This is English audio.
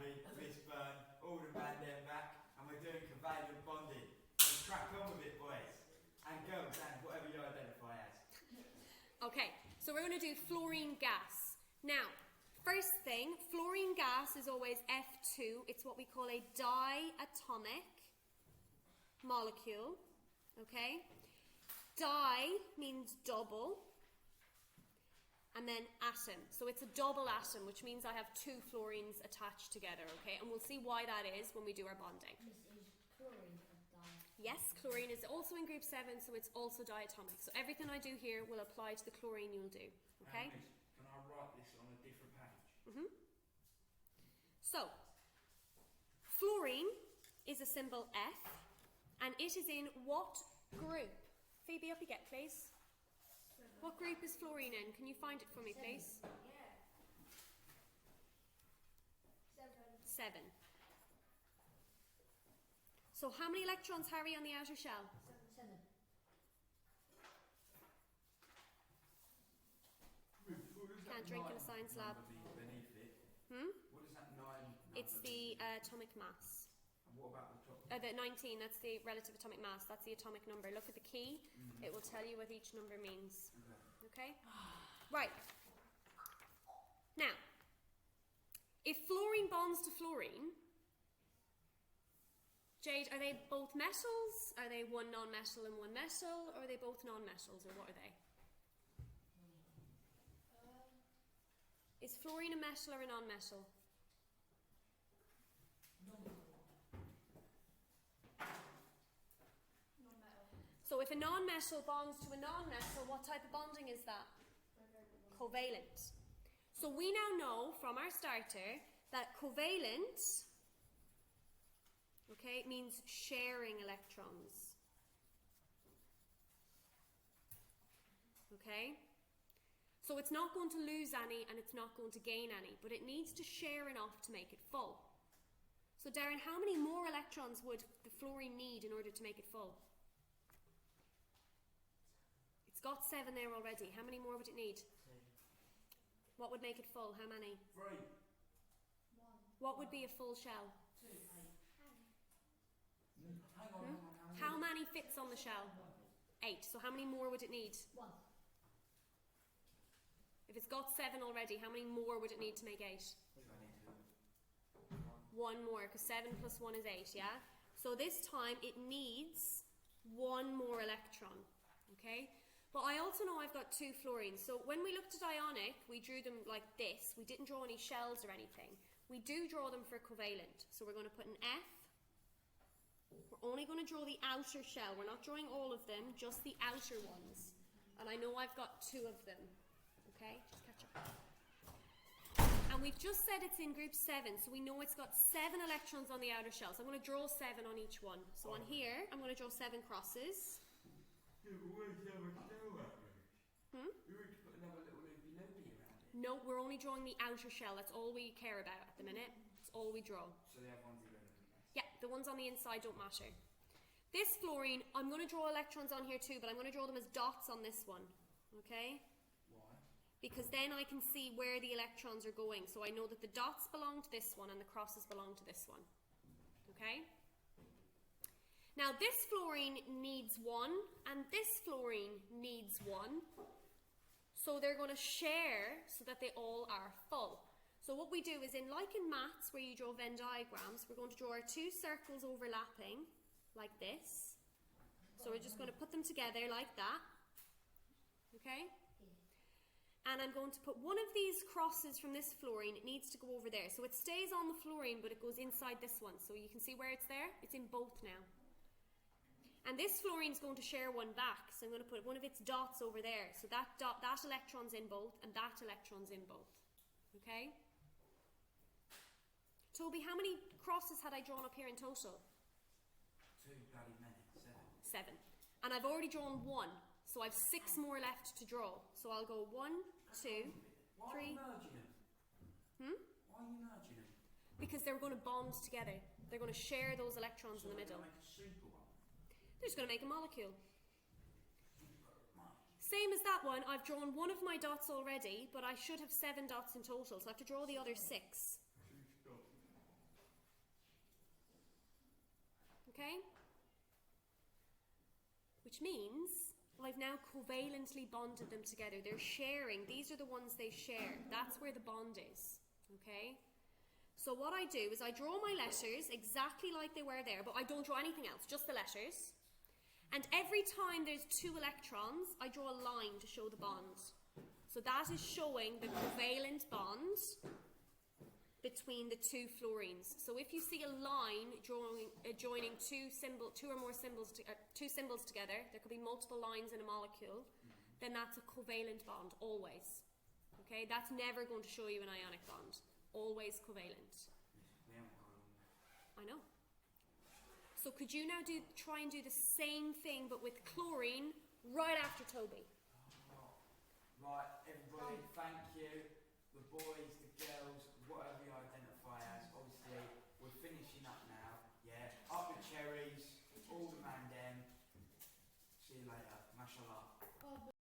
Stanley, Miss Byrne, all the band there back, and we're doing covalent bonding. Let's crack on with it, boys. And girls, and whatever you identify as. Okay, so we're going to do fluorine gas. Now, first thing, fluorine gas is always F2. It's what we call a diatomic molecule. Okay? Di means double. And then atom. So it's a double atom, which means I have two fluorines attached together, okay? And we'll see why that is when we do our bonding. Is chlorine a di? Yes, chlorine is also in group 7, so it's also diatomic. So everything I do here will apply to the chlorine you'll do, okay? Miss, can I write this on a different page? Mm-hmm. So, fluorine is a symbol F, and it is in what group? Phoebe, up you get, please. What group is fluorine in? Can you find it for me, please? Yeah. 7. So how many electrons, Harry, on the outer shell? 7. Can't drink in a science lab. Beneath it. What is that 9 number? It's the atomic mass. And what about the top? The 19, that's the relative atomic mass. That's the atomic number. Look at the key. It will tell you what each number means. Okay? Right. Now, if fluorine bonds to fluorine, Jade, are they both metals? Are they one non-metal and one metal? Or are they both non-metals? Or what are they? Is fluorine a metal or a non-metal? So if a non-metal bonds to a non-metal, what type of bonding is that? Covalent. So we now know from our starter that covalent, okay, means sharing electrons. Okay? So it's not going to lose any and it's not going to gain any, but it needs to share enough to make it full. So Darren, how many more electrons would the fluorine need in order to make it full? It's got 7 there already. How many more would it need? 2. What would make it full? How many? 3. 1. What would be a full shell? 2. Hang on. How many fits on the shell? 8. So how many more would it need? 1. If it's got 7 already, how many more would it need to make 8? 1 more, because 7 plus 1 is 8, yeah? So this time it needs 1 more electron, okay? But I also know I've got 2 fluorines. So when we looked at ionic, we drew them like this. We didn't draw any shells or anything. We do draw them for covalent. So we're going to put an F. We're only going to draw the outer shell. We're not drawing all of them, just the outer ones. And I know I've got 2 of them. Okay, just catch up. And we've just said it's in group 7, so we know it's got 7 electrons on the outer shell. So I'm going to draw 7 on each one. So on here, I'm going to draw 7 crosses. You were to put another little loopy around it. No, we're only drawing the outer shell. That's all we care about at the minute. That's all we draw. So the other one's irrelevant. Yeah, the ones on the inside don't matter. This fluorine, I'm going to draw electrons on here too, but I'm going to draw them as dots on this one. Okay? Why? Because then I can see where the electrons are going. So I know that the dots belong to this one and the crosses belong to this one. Okay? Now this fluorine needs 1 and this fluorine needs 1. So they're going to share so that they all are full. So what we do is in maths where you draw Venn diagrams, we're going to draw our 2 circles overlapping like this. So we're just going to put them together like that. Okay? And I'm going to put one of these crosses from this fluorine, it needs to go over there. So it stays on the fluorine, but it goes inside this one. So you can see where it's there? It's in both now. And this fluorine's going to share 1 back. So I'm going to put one of its dots over there. So that electron's in both, and that electron's in both. Okay? Toby, how many crosses had I drawn up here in total? 2 bloody minutes. 7. 7. And I've already drawn 1. So I've 6 more left to draw. So I'll go 1, 2, Why 3. are you merging them? Why are you merging them? Because they're going to bond together. They're going to share those electrons in the middle. Make a super one. They're just going to make a molecule. Same as that one, I've drawn one of my dots already, but I should have 7 dots in total, so I have to draw the other 6. Okay? Which means I've now covalently bonded them together. They're sharing. These are the ones they share. That's where the bond is. Okay? So what I do is I draw my letters exactly like they were there, but I don't draw anything else, just the letters. And every time there's 2 electrons, I draw a line to show the bond. So that is showing the covalent bond between the 2 fluorines. So if you see a line joining two or more symbols, two symbols together, there could be multiple lines in a molecule, then that's a covalent bond, always. Okay, that's never going to show you an ionic bond. Always covalent. I know. So could you now try and do the same thing but with chlorine right after Toby? Right, everybody, thank you. The boys